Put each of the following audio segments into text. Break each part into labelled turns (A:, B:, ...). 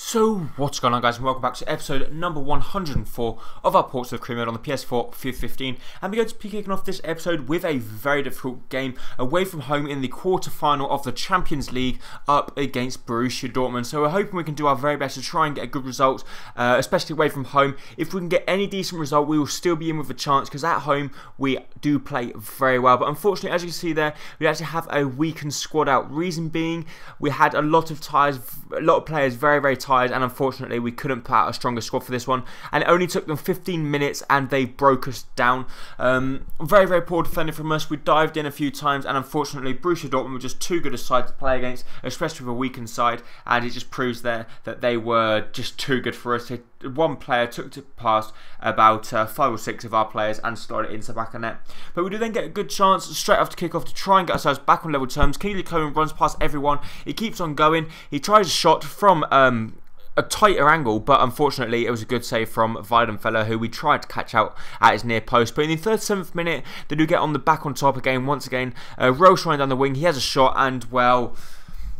A: So what's going on, guys, and welcome back to episode number 104 of our Portsmouth Crew mode on the PS4 FIFA 15, and we're going to be kicking off this episode with a very difficult game away from home in the quarter-final of the Champions League up against Borussia Dortmund. So we're hoping we can do our very best to try and get a good result, especially away from home. If we can get any decent result, we will still be in with a chance, because at home we do play very well. But unfortunately, as you can see there, we actually have a weakened squad out. Reason being, we had a lot of players very tired, and unfortunately we couldn't put out a stronger squad for this one, and it only took them 15 minutes and they broke us down. Very poor defending from us. We dived in a few times, and unfortunately Borussia Dortmund were just too good a side to play against, especially with a weakened side, and it just proves there that they were just too good for us. One player took it past about 5 or 6 of our players and started it into the back of net. But we do then get a good chance straight after kick-off to try and get ourselves back on level terms. Kingsley Coman runs past everyone. He keeps on going. He tries a shot from a tighter angle, but unfortunately it was a good save from Weidenfeller, who we tried to catch out at his near post. But in the 37th minute, they do get on the back on top again. Once again, Roche running down the wing. He has a shot, and well,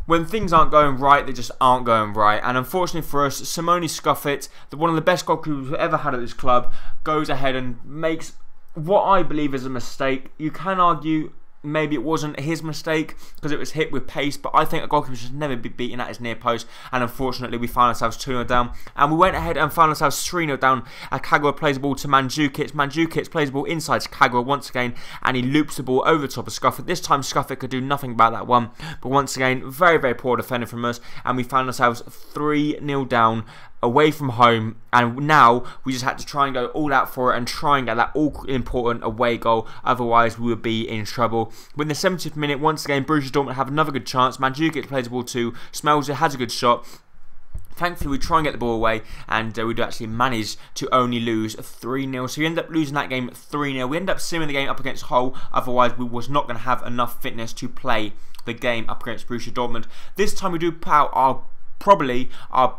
A: when things aren't going right, they just aren't going right. And unfortunately for us, Simone Scuffet, one of the best goalkeepers we've ever had at this club, goes ahead and makes what I believe is a mistake. You can argue maybe it wasn't his mistake because it was hit with pace, but I think a goalkeeper should never be beaten at his near post, and unfortunately we found ourselves 2-0 down, and we went ahead and found ourselves 3-0 down. Kagawa plays the ball to Mandzukic. Mandzukic plays the ball inside to Kagawa once again, and he loops the ball over the top of Scuffet. This time Scuffet could do nothing about that one, but once again very poor defending from us, and we found ourselves 3-0 down away from home, and now we just had to try and go all out for it and try and get that all-important away goal, otherwise we would be in trouble. When the 70th minute, once again Borussia Dortmund have another good chance. Mandzukic plays the ball to Smelzer, has a good shot. Thankfully, we try and get the ball away, and we do actually manage to only lose 3-0. So we end up losing that game 3-0. We end up simming the game up against Hull, otherwise we was not going to have enough fitness to play the game up against Borussia Dortmund. This time we do put out probably our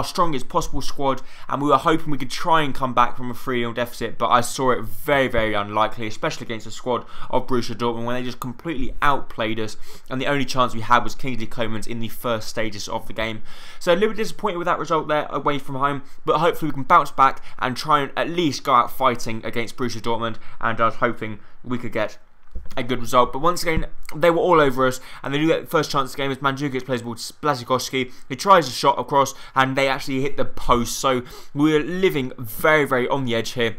A: strongest possible squad, and we were hoping we could try and come back from a 3-0 deficit, but I saw it very unlikely, especially against the squad of Borussia Dortmund, when they just completely outplayed us, and the only chance we had was Kingsley Coman's in the first stages of the game. So a little bit disappointed with that result there away from home, but hopefully we can bounce back and try and at least go out fighting against Borussia Dortmund, and I was hoping we could get a good result. But once again, they were all over us, and they do get the first chance of the game as Mandzukic plays the ball to Blazikowski. He tries a shot across, and they actually hit the post. So we're living very on the edge here.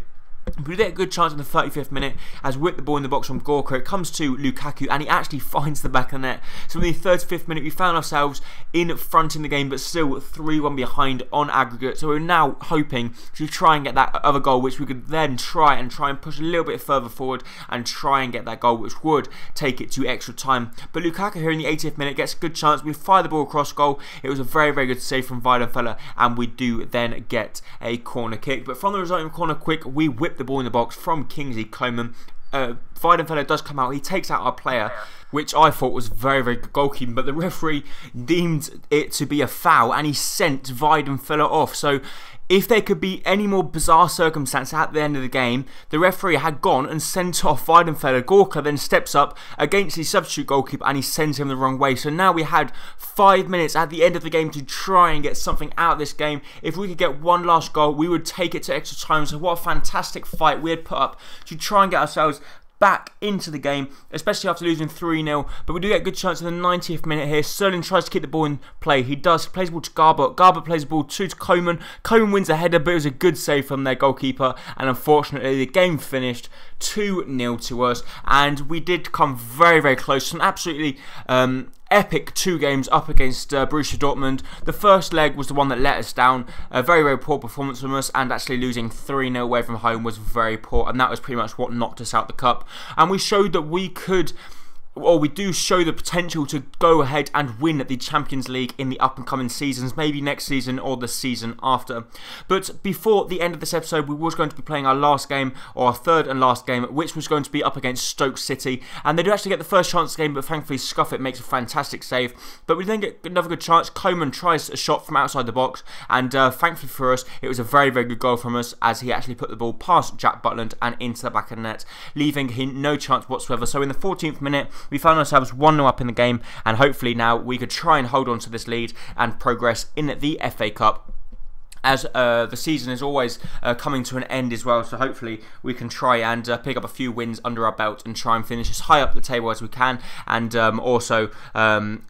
A: We get a good chance in the 35th minute as we whip the ball in the box from Gorka. It comes to Lukaku, and he actually finds the back of the net. So in the 35th minute, we found ourselves in front in the game, but still 3-1 behind on aggregate. So we're now hoping to try and get that other goal, which we could then try and push a little bit further forward and try and get that goal, which would take it to extra time. But Lukaku here in the 80th minute gets a good chance. We fire the ball across goal. It was a very good save from Weidenfeller, and we do then get a corner kick. But from the resulting corner kick, we whip the ball in the box from Kingsley Coman. Weidenfeller does come out. He takes out our player, which I thought was very good goalkeeping, but the referee deemed it to be a foul, and he sent Weidenfeller off. So if there could be any more bizarre circumstance at the end of the game, the referee had gone and sent off Weidenfeller. Gorka then steps up against his substitute goalkeeper, and he sends him the wrong way. So now we had 5 minutes at the end of the game to try and get something out of this game. If we could get one last goal, we would take it to extra time. So what a fantastic fight we had put up to try and get ourselves back into the game, especially after losing 3-0. But we do get a good chance in the 90th minute here. Sterling tries to keep the ball in play. He does. He plays the ball to Garber. Garber plays the ball to Coman. Coman wins a header, but it was a good save from their goalkeeper. And unfortunately, the game finished 2-0 to us. And we did come very close. Some absolutely epic 2 games up against Borussia Dortmund. The first leg was the one that let us down. A very poor performance from us, and actually losing 3-0 away from home was very poor, and that was pretty much what knocked us out the cup. And we showed that we could, or we do show the potential to go ahead and win the Champions League in the up and coming seasons, maybe next season or the season after. But before the end of this episode, we was going to be playing our last game, or our third and last game, which was going to be up against Stoke City, and they do actually get the first chance of the game, but thankfully Scuffet makes a fantastic save. But we then get another good chance. Coman tries a shot from outside the box, and thankfully for us, it was a very good goal from us, as he actually put the ball past Jack Butland and into the back of the net, leaving him no chance whatsoever. So in the 14th minute, we found ourselves 1-0 up in the game, and hopefully now we could try and hold on to this lead and progress in the FA Cup, as the season is always coming to an end as well. So hopefully we can try and pick up a few wins under our belt and try and finish as high up the table as we can, and also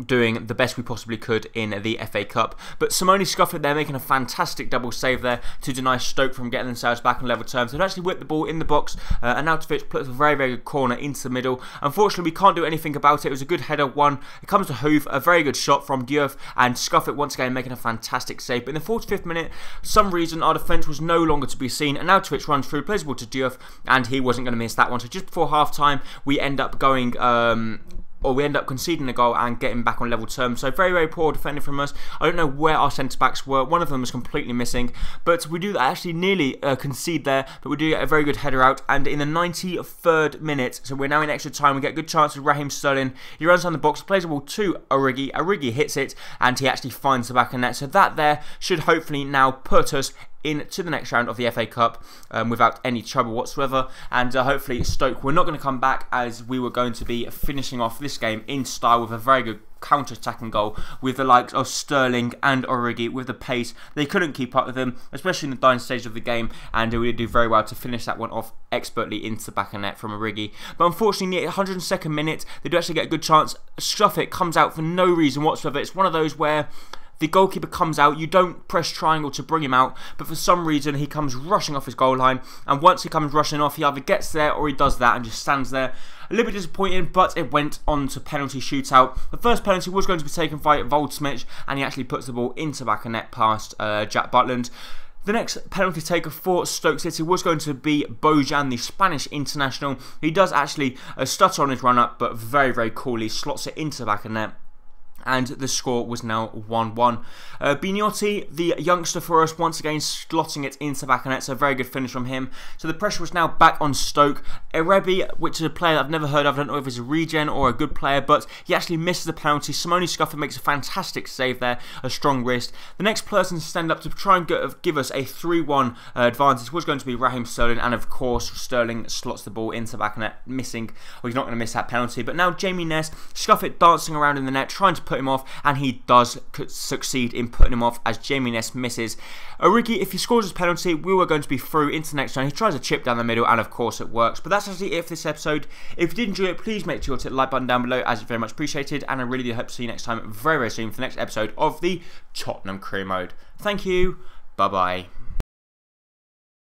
A: doing the best we possibly could in the FA Cup. But Simone Scuffet there making a fantastic double save there to deny Stoke from getting themselves back on level terms. They've actually whipped the ball in the box, and Nautovic puts a very, very good corner into the middle. Unfortunately, we can't do anything about it. It was a good header one. It comes to Hoof, a very good shot from Diouf, and Scuffet once again making a fantastic save. But in the 45th minute, for some reason our defence was no longer to be seen, and now Twitch runs through, plays the ball to Diouf, and he wasn't going to miss that one. So just before half time, we end up going we end up conceding a goal and getting back on level terms. So very, very poor defending from us. I don't know where our centre-backs were. One of them was completely missing. But we do actually nearly concede there. But we do get a very good header out. And in the 93rd minute, so we're now in extra time, we get a good chance with Raheem Sterling. He runs down the box, plays the ball to Origi. Origi hits it, and he actually finds the back of net. So that there should hopefully now put us into the next round of the FA Cup without any trouble whatsoever, and hopefully Stoke were not going to come back, as we were going to be finishing off this game in style with a very good counter-attacking goal with the likes of Sterling and Origi with the pace. They couldn't keep up with them, especially in the dying stage of the game, and we did do very well to finish that one off expertly into the back of net from Origi. But unfortunately, at the 102nd minute, they do actually get a good chance. Scuffet comes out for no reason whatsoever. It's one of those where the goalkeeper comes out, you don't press triangle to bring him out, but for some reason he comes rushing off his goal line, and once he comes rushing off, he either gets there or he does that and just stands there. A little bit disappointing, but it went on to penalty shootout. The first penalty was going to be taken by Voldsmich, and he actually puts the ball into back of net past Jack Butland. The next penalty taker for Stoke City was going to be Bojan, the Spanish international. He does actually stutter on his run-up, but very, very coolly slots it into the back of net. And the score was now 1-1. Bignotti, the youngster for us, once again slotting it into the back of net, so a very good finish from him. So the pressure was now back on Stoke. Erebi, which is a player that I've never heard of, I don't know if he's a regen or a good player, but he actually misses the penalty. Simone Scuffet makes a fantastic save there, a strong wrist. The next person to stand up to try and give us a 3-1 advantage was going to be Raheem Sterling, and of course Sterling slots the ball into the back of net, missing, or he's not going to miss that penalty. But now Jamie Ness, Scuffet dancing around in the net, trying to put him off, and he does succeed in putting him off as Jamie Ness misses. Origi, if he scores his penalty, we were going to be through into the next round. He tries a chip down the middle, and of course it works. But that's actually it for this episode. If you did enjoy it, please make sure to hit the like button down below, as it's very much appreciated, and I really do hope to see you next time very, very soon for the next episode of the Tottenham Career Mode. Thank you, bye bye.